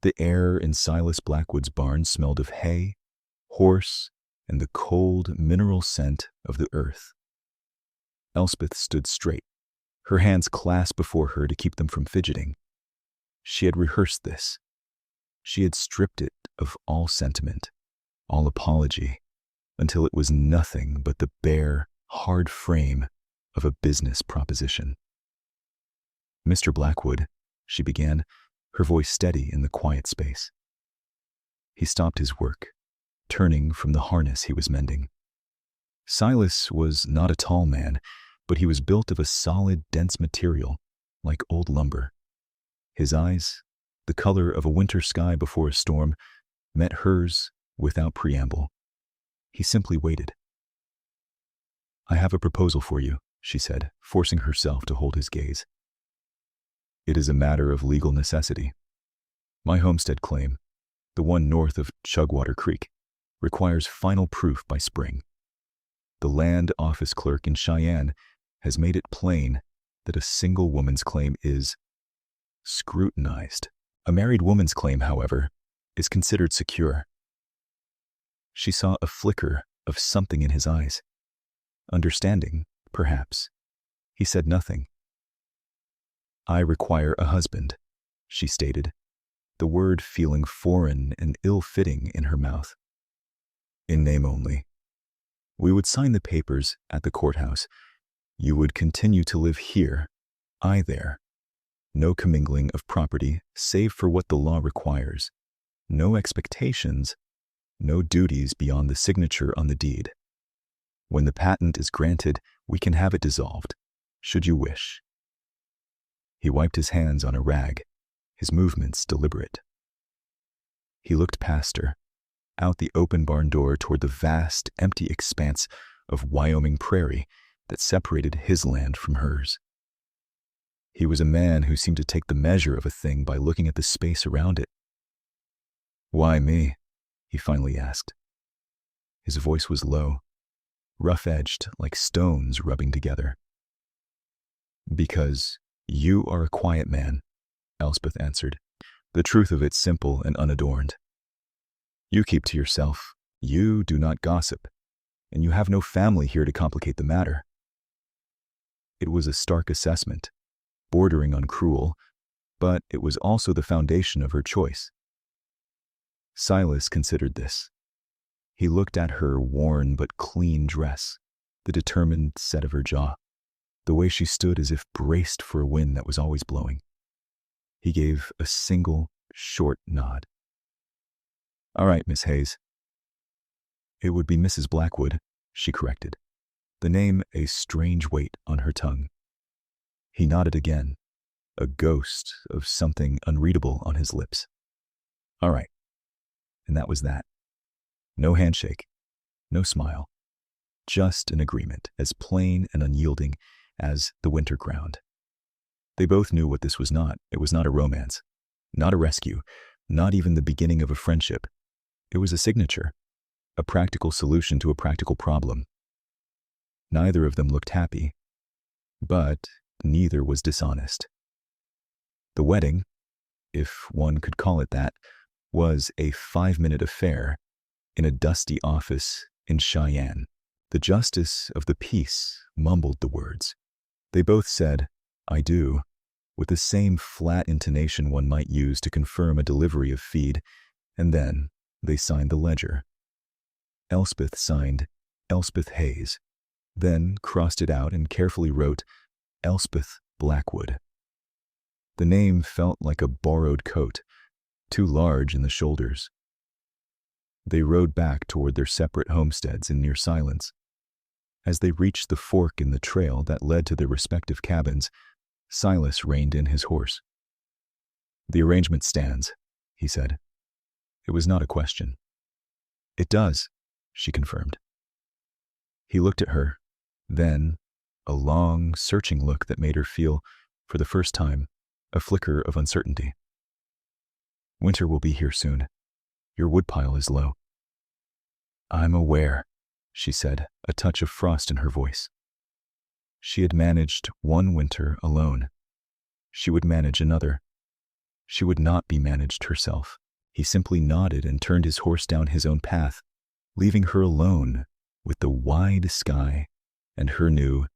The air in Silas Blackwood's barn smelled of hay, horse, and the cold, mineral scent of the earth. Elspeth stood straight, her hands clasped before her to keep them from fidgeting. She had rehearsed this. She had stripped it of all sentiment, all apology, until it was nothing but the bare, hard frame of a business proposition. "Mr. Blackwood," she began, her voice steady in the quiet space. He stopped his work, turning from the harness he was mending. Silas was not a tall man, but he was built of a solid, dense material, like old lumber. His eyes, the color of a winter sky before a storm, met hers without preamble. He simply waited. "I have a proposal for you," she said, forcing herself to hold his gaze. "It is a matter of legal necessity. My homestead claim, the one north of Chugwater Creek, requires final proof by spring. The land office clerk in Cheyenne has made it plain that a single woman's claim is scrutinized. A married woman's claim, however, is considered secure." She saw a flicker of something in his eyes. Understanding, perhaps. He said nothing. "I require a husband," she stated, the word feeling foreign and ill-fitting in her mouth. "In name only. We would sign the papers at the courthouse. You would continue to live here, I there. No commingling of property save for what the law requires. No expectations, no duties beyond the signature on the deed. When the patent is granted, we can have it dissolved, should you wish." He wiped his hands on a rag, his movements deliberate. He looked past her, out the open barn door toward the vast, empty expanse of Wyoming prairie that separated his land from hers. He was a man who seemed to take the measure of a thing by looking at the space around it. "Why me?" he finally asked. His voice was low, rough-edged like stones rubbing together. "Because you are a quiet man," Elspeth answered, the truth of it simple and unadorned. "You keep to yourself, you do not gossip, and you have no family here to complicate the matter." It was a stark assessment, bordering on cruel, but it was also the foundation of her choice. Silas considered this. He looked at her worn but clean dress, the determined set of her jaw, the way she stood as if braced for a wind that was always blowing. He gave a single, short nod. "All right, Miss Hayes." "It would be Mrs. Blackwood," she corrected, the name a strange weight on her tongue. He nodded again, a ghost of something unreadable on his lips. "All right." And that was that. No handshake, no smile, just an agreement as plain and unyielding as the winter ground. They both knew what this was not. It was not a romance, not a rescue, not even the beginning of a friendship. It was a signature, a practical solution to a practical problem. Neither of them looked happy, but neither was dishonest. The wedding, if one could call it that, was a 5-minute affair in a dusty office in Cheyenne. The justice of the peace mumbled the words. They both said, "I do," with the same flat intonation one might use to confirm a delivery of feed, and then they signed the ledger. Elspeth signed Elspeth Hayes, then crossed it out and carefully wrote Elspeth Blackwood. The name felt like a borrowed coat, too large in the shoulders. They rode back toward their separate homesteads in near silence. As they reached the fork in the trail that led to their respective cabins, Silas reined in his horse. "The arrangement stands," he said. It was not a question. "It does," she confirmed. He looked at her, then a long, searching look that made her feel, for the first time, a flicker of uncertainty. "Winter will be here soon. Your woodpile is low." "I'm aware," she said, a touch of frost in her voice. She had managed one winter alone. She would manage another. She would not be managed herself. He simply nodded and turned his horse down his own path, leaving her alone with the wide sky and her new,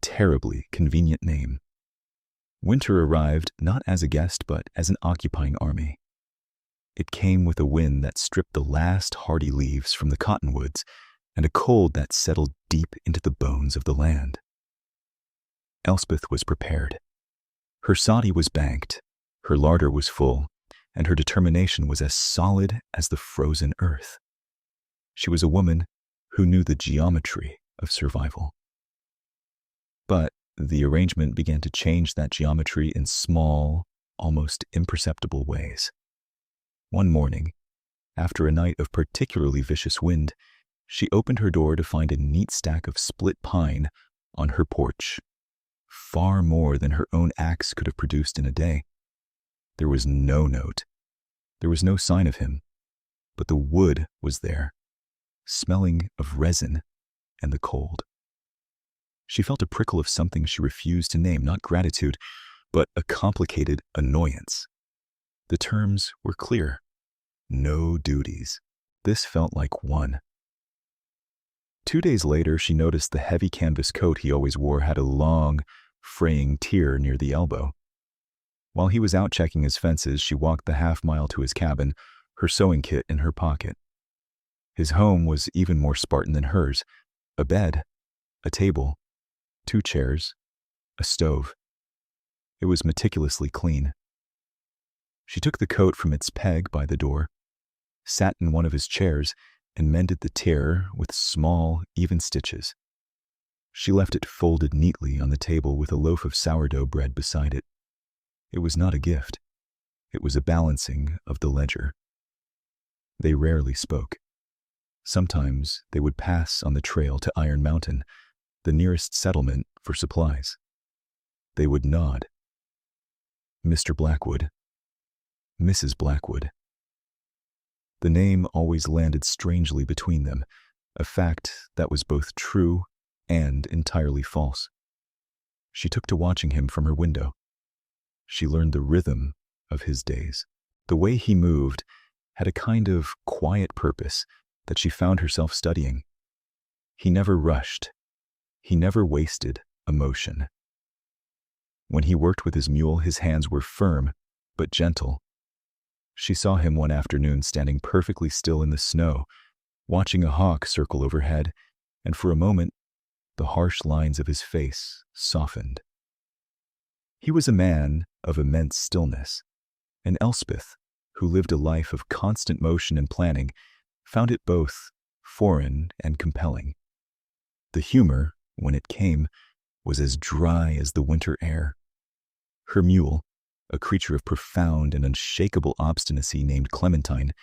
terribly convenient name. Winter arrived not as a guest but as an occupying army. It came with a wind that stripped the last hardy leaves from the cottonwoods and a cold that settled deep into the bones of the land. Elspeth was prepared. Her soddy was banked, her larder was full, and her determination was as solid as the frozen earth. She was a woman who knew the geometry of survival. But the arrangement began to change that geometry in small, almost imperceptible ways. One morning, after a night of particularly vicious wind, she opened her door to find a neat stack of split pine on her porch, far more than her own axe could have produced in a day. There was no note. There was no sign of him, but the wood was there, smelling of resin and the cold. She felt a prickle of something she refused to name, not gratitude, but a complicated annoyance. The terms were clear. No duties. This felt like one. 2 days later, she noticed the heavy canvas coat he always wore had a long, fraying tear near the elbow. While he was out checking his fences, she walked the half-mile to his cabin, her sewing kit in her pocket. His home was even more Spartan than hers. A bed, a table, 2 chairs, a stove. It was meticulously clean. She took the coat from its peg by the door, sat in one of his chairs, and mended the tear with small, even stitches. She left it folded neatly on the table with a loaf of sourdough bread beside it. It was not a gift. It was a balancing of the ledger. They rarely spoke. Sometimes they would pass on the trail to Iron Mountain, the nearest settlement for supplies. They would nod. Mr. Blackwood. Mrs. Blackwood. The name always landed strangely between them, a fact that was both true and entirely false. She took to watching him from her window. She learned the rhythm of his days. The way he moved had a kind of quiet purpose that she found herself studying. He never rushed. He never wasted emotion. When he worked with his mule, his hands were firm but gentle. She saw him one afternoon standing perfectly still in the snow, watching a hawk circle overhead, and for a moment, the harsh lines of his face softened. He was a man of immense stillness, and Elspeth, who lived a life of constant motion and planning, found it both foreign and compelling. The humor, when it came, was as dry as the winter air. Her mule, a creature of profound and unshakable obstinacy named Clementine,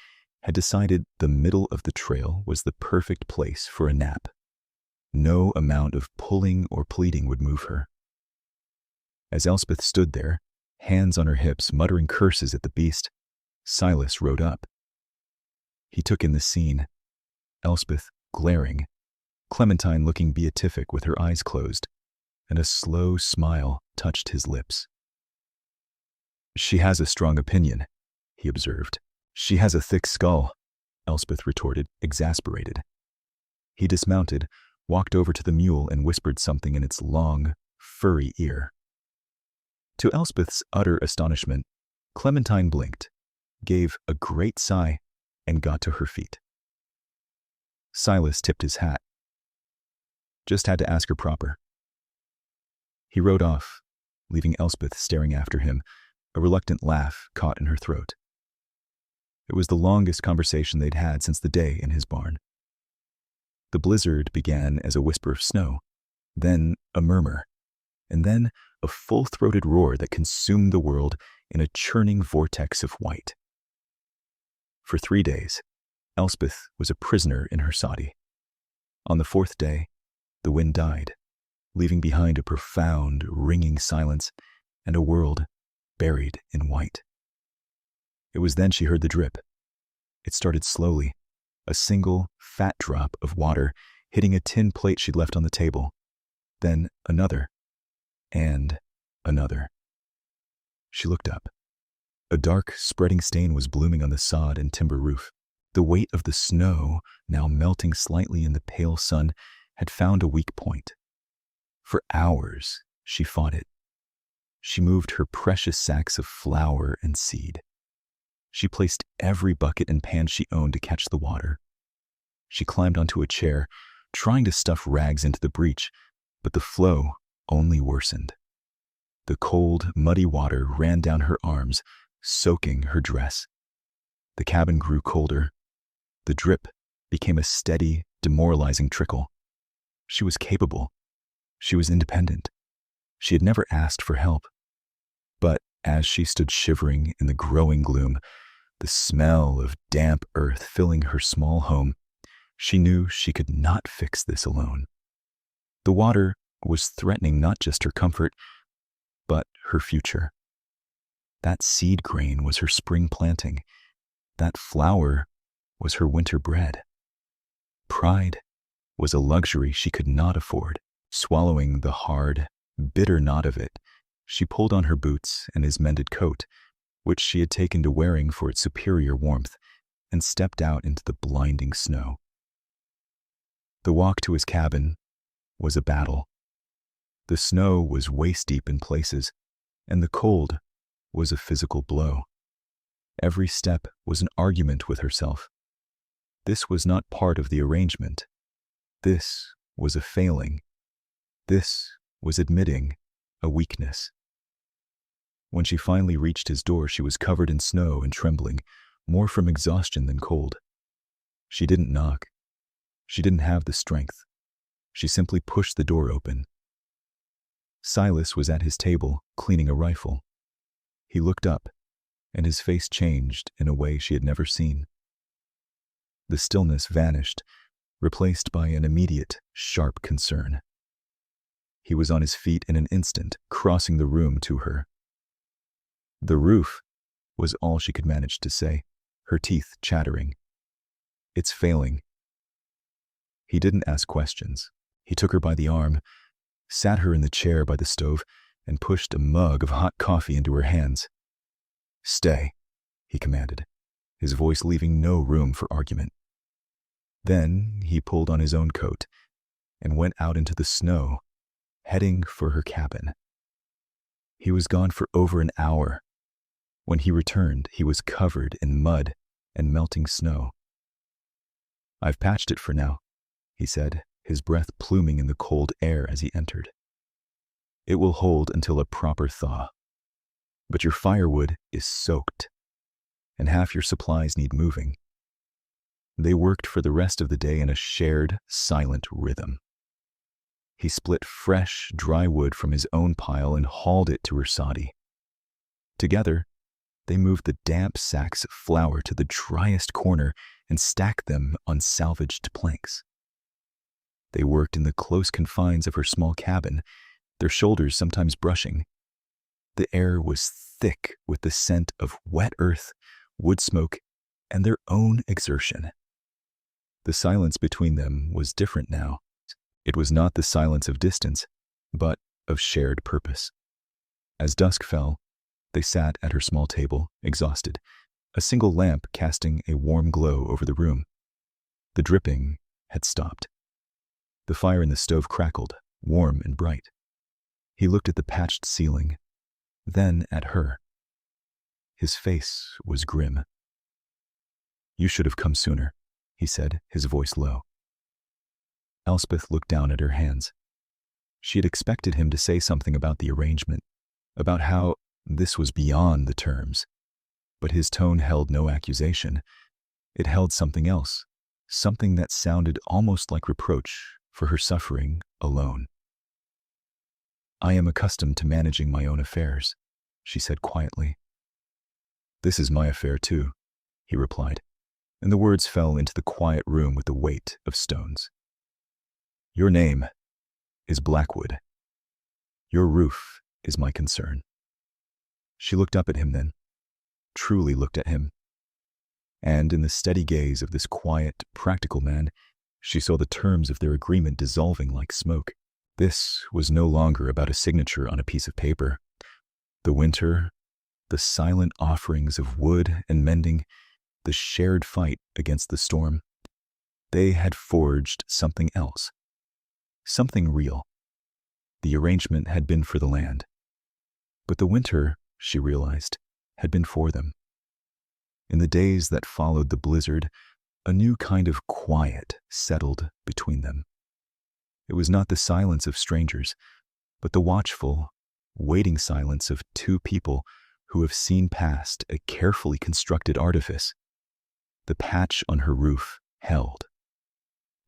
had decided the middle of the trail was the perfect place for a nap. No amount of pulling or pleading would move her. As Elspeth stood there, hands on her hips, muttering curses at the beast, Silas rode up. He took in the scene, Elspeth glaring, Clementine looking beatific with her eyes closed, and a slow smile touched his lips. "She has a strong opinion," he observed. "She has a thick skull," Elspeth retorted, exasperated. He dismounted, walked over to the mule, and whispered something in its long, furry ear. To Elspeth's utter astonishment, Clementine blinked, gave a great sigh, and got to her feet. Silas tipped his hat. Just had to ask her proper. He rode off, leaving Elspeth staring after him, a reluctant laugh caught in her throat. It was the longest conversation they'd had since the day in his barn. The blizzard began as a whisper of snow, then a murmur, and then a full-throated roar that consumed the world in a churning vortex of white. For 3 days, Elspeth was a prisoner in her soddy. On the 4th day, the wind died, leaving behind a profound, ringing silence and a world buried in white. It was then she heard the drip. It started slowly, a single, fat drop of water hitting a tin plate she'd left on the table, then another, and another. She looked up. A dark, spreading stain was blooming on the sod and timber roof. The weight of the snow, now melting slightly in the pale sun, had found a weak point. For hours, she fought it. She moved her precious sacks of flour and seed. She placed every bucket and pan she owned to catch the water. She climbed onto a chair, trying to stuff rags into the breach, but the flow only worsened. The cold, muddy water ran down her arms, soaking her dress. The cabin grew colder. The drip became a steady, demoralizing trickle. She was capable. She was independent. She had never asked for help. But as she stood shivering in the growing gloom, the smell of damp earth filling her small home, she knew she could not fix this alone. The water was threatening not just her comfort, but her future. That seed grain was her spring planting. That flour was her winter bread. Pride was a luxury she could not afford. Swallowing the hard, bitter knot of it, she pulled on her boots and his mended coat, which she had taken to wearing for its superior warmth, and stepped out into the blinding snow. The walk to his cabin was a battle. The snow was waist-deep in places, and the cold was a physical blow. Every step was an argument with herself. This was not part of the arrangement. This was a failing. This was admitting a weakness. When she finally reached his door, she was covered in snow and trembling, more from exhaustion than cold. She didn't knock. She didn't have the strength. She simply pushed the door open. Silas was at his table, cleaning a rifle. He looked up, and his face changed in a way she had never seen. The stillness vanished, replaced by an immediate, sharp concern. He was on his feet in an instant, crossing the room to her. "The roof," was all she could manage to say, her teeth chattering. "It's failing." He didn't ask questions. He took her by the arm, sat her in the chair by the stove, and pushed a mug of hot coffee into her hands. "Stay," he commanded, his voice leaving no room for argument. Then he pulled on his own coat and went out into the snow, heading for her cabin. He was gone for over an hour. When he returned, he was covered in mud and melting snow. "I've patched it for now," he said, his breath pluming in the cold air as he entered. "It will hold until a proper thaw. But your firewood is soaked, and half your supplies need moving." They worked for the rest of the day in a shared, silent rhythm. He split fresh, dry wood from his own pile and hauled it to her soddy. Together, they moved the damp sacks of flour to the driest corner and stacked them on salvaged planks. They worked in the close confines of her small cabin, their shoulders sometimes brushing. The air was thick with the scent of wet earth, wood smoke, and their own exertion. The silence between them was different now. It was not the silence of distance, but of shared purpose. As dusk fell, they sat at her small table, exhausted, a single lamp casting a warm glow over the room. The dripping had stopped. The fire in the stove crackled, warm and bright. He looked at the patched ceiling, then at her. His face was grim. "You should have come sooner," he said, his voice low. Elspeth looked down at her hands. She had expected him to say something about the arrangement, about how this was beyond the terms. But his tone held no accusation. It held something else, something that sounded almost like reproach for her suffering alone. "I am accustomed to managing my own affairs," she said quietly. "This is my affair too," he replied, and the words fell into the quiet room with the weight of stones. "Your name is Blackwood. Your roof is my concern." She looked up at him then, truly looked at him. And in the steady gaze of this quiet, practical man, she saw the terms of their agreement dissolving like smoke. This was no longer about a signature on a piece of paper. The winter the silent offerings of wood and mending, the shared fight against the storm. They had forged something else, something real. The arrangement had been for the land, but the winter, she realized, had been for them. In the days that followed the blizzard, a new kind of quiet settled between them. It was not the silence of strangers, but the watchful, waiting silence of two people who have seen past a carefully constructed artifice. The patch on her roof held.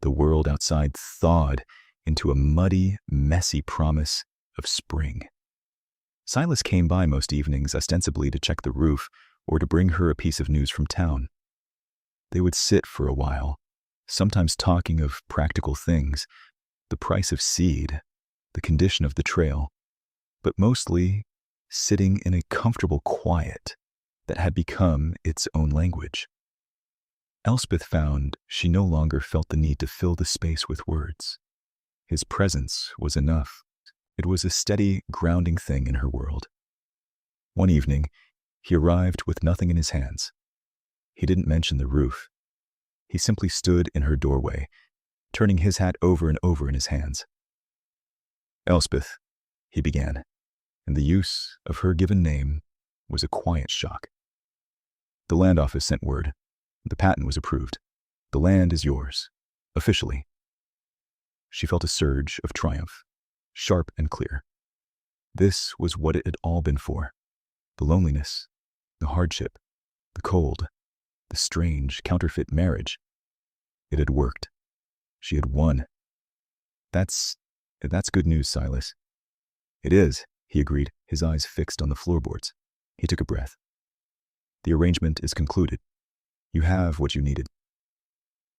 The world outside thawed into a muddy, messy promise of spring. Silas came by most evenings ostensibly to check the roof or to bring her a piece of news from town. They would sit for a while, sometimes talking of practical things, the price of seed, the condition of the trail, but mostly sitting in a comfortable quiet that had become its own language. Elspeth found she no longer felt the need to fill the space with words. His presence was enough. It was a steady, grounding thing in her world. One evening, he arrived with nothing in his hands. He didn't mention the roof. He simply stood in her doorway, turning his hat over and over in his hands. "Elspeth," he began, and the use of her given name was a quiet shock. "The land office sent word. The patent was approved. The land is yours, officially." She felt a surge of triumph, sharp and clear. This was what it had all been for. The loneliness, the hardship, the cold, the strange, counterfeit marriage. It had worked. She had won. That's good news, Silas." "It is," he agreed, his eyes fixed on the floorboards. He took a breath. "The arrangement is concluded. You have what you needed."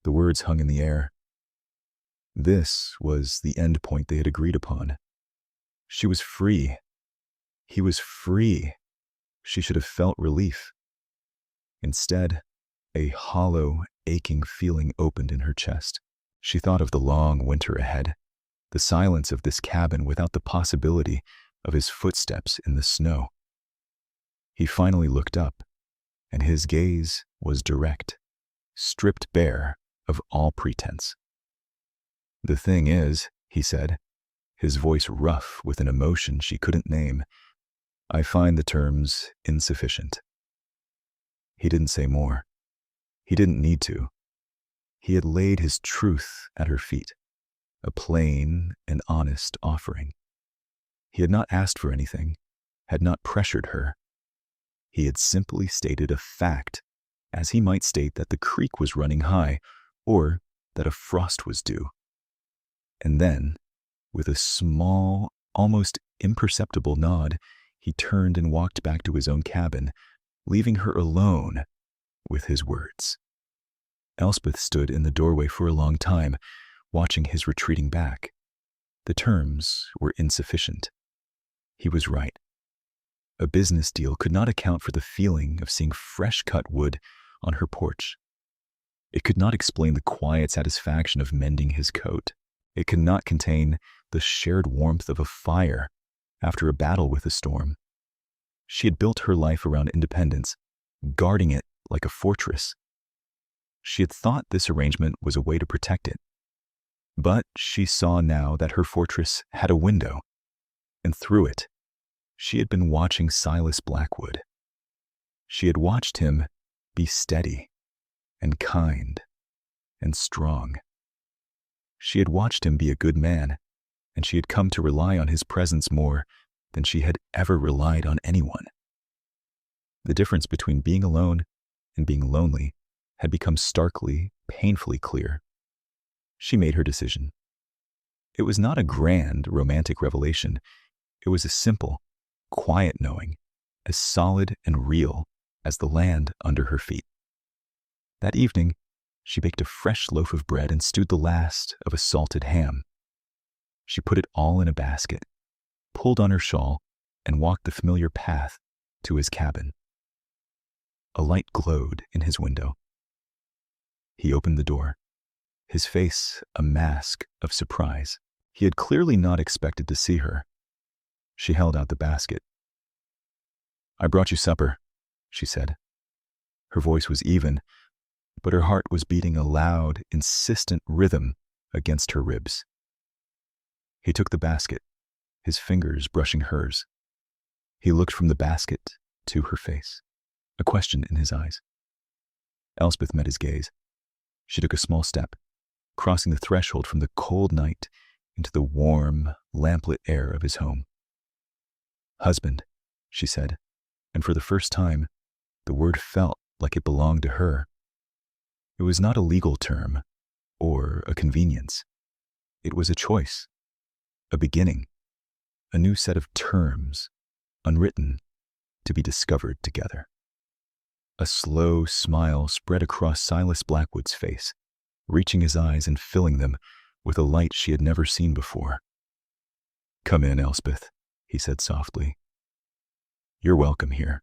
The words hung in the air. This was the end point they had agreed upon. She was free. He was free. She should have felt relief. Instead, a hollow, aching feeling opened in her chest. She thought of the long winter ahead, the silence of this cabin without the possibility of his footsteps in the snow. He finally looked up, and his gaze was direct, stripped bare of all pretense. "The thing is," he said, his voice rough with an emotion she couldn't name, "I find the terms insufficient." He didn't say more. He didn't need to. He had laid his truth at her feet, a plain and honest offering. He had not asked for anything, had not pressured her. He had simply stated a fact, as he might state that the creek was running high, or that a frost was due. And then, with a small, almost imperceptible nod, he turned and walked back to his own cabin, leaving her alone with his words. Elspeth stood in the doorway for a long time, watching his retreating back. The terms were insufficient. He was right. A business deal could not account for the feeling of seeing fresh-cut wood on her porch. It could not explain the quiet satisfaction of mending his coat. It could not contain the shared warmth of a fire after a battle with a storm. She had built her life around independence, guarding it like a fortress. She had thought this arrangement was a way to protect it. But she saw now that her fortress had a window, and through it, she had been watching Silas Blackwood. She had watched him be steady and kind and strong. She had watched him be a good man, and she had come to rely on his presence more than she had ever relied on anyone. The difference between being alone and being lonely had become starkly, painfully clear. She made her decision. It was not a grand, romantic revelation. It was a simple, quiet knowing, as solid and real as the land under her feet. That evening, she baked a fresh loaf of bread and stewed the last of a salted ham. She put it all in a basket, pulled on her shawl, and walked the familiar path to his cabin. A light glowed in his window. He opened the door, his face a mask of surprise. He had clearly not expected to see her. She held out the basket. I brought you supper, she said. Her voice was even, but her heart was beating a loud, insistent rhythm against her ribs. He took the basket, his fingers brushing hers. He looked from the basket to her face, a question in his eyes. Elspeth met his gaze. She took a small step, crossing the threshold from the cold night into the warm, lamplit air of his home. Husband, she said, and for the first time, the word felt like it belonged to her. It was not a legal term or a convenience. It was a choice, a beginning, a new set of terms, unwritten, to be discovered together. A slow smile spread across Silas Blackwood's face, reaching his eyes and filling them with a light she had never seen before. Come in, Elspeth, he said softly. You're welcome here.